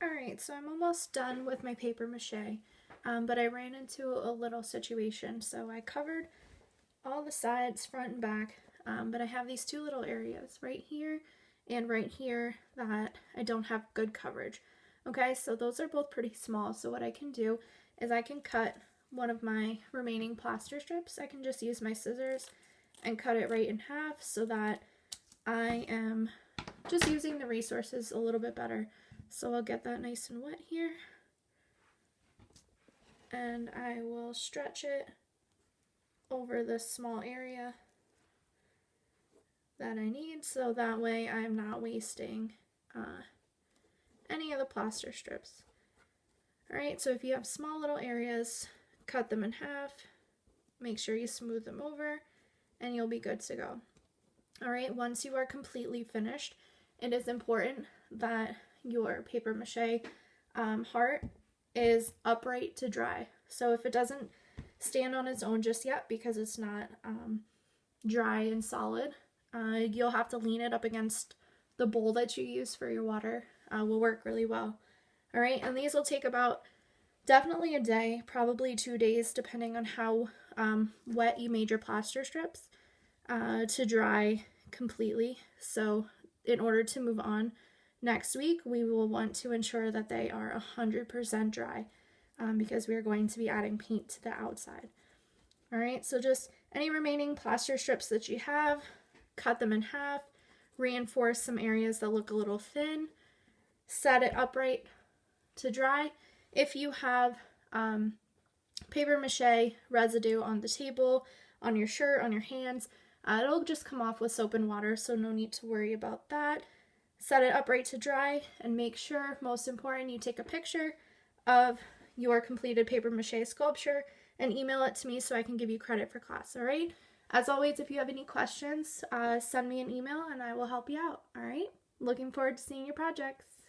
Alright, so I'm almost done with my paper mache, but I ran into a little situation. So I covered all the sides, front and back, but I have these two little areas right here and right here that I don't have good coverage. Okay, so those are both pretty small, so what I can do is I can cut one of my remaining plaster strips. I can just use my scissors and cut it right in half so that I am just using the resources a little bit better. So I'll get that nice and wet here, and I will stretch it over this small area that I need, so that way I'm not wasting any of the plaster strips. Alright, so if you have small little areas, cut them in half, make sure you smooth them over, and you'll be good to go. Alright, once you are completely finished, it is important that your paper mache heart is upright to dry. So if it doesn't stand on its own just yet because it's not dry and solid, you'll have to lean it up against the bowl that you use for your water. Will work really well. All right, and these will take about definitely a day, probably 2 days, depending on how wet you made your plaster strips, to dry completely. So in order to move on next week, we will want to ensure that they are 100% dry because we are going to be adding paint to the outside. All right, so just any remaining plaster strips that you have, cut them in half, reinforce some areas that look a little thin, set it upright to dry. If you have paper mache residue on the table, on your shirt, on your hands, it'll just come off with soap and water, so no need to worry about that. Set it upright to dry, and make sure, most important, you take a picture of your completed paper mache sculpture and email it to me so I can give you credit for class, all right? As always, if you have any questions, send me an email and I will help you out, all right? Looking forward to seeing your projects.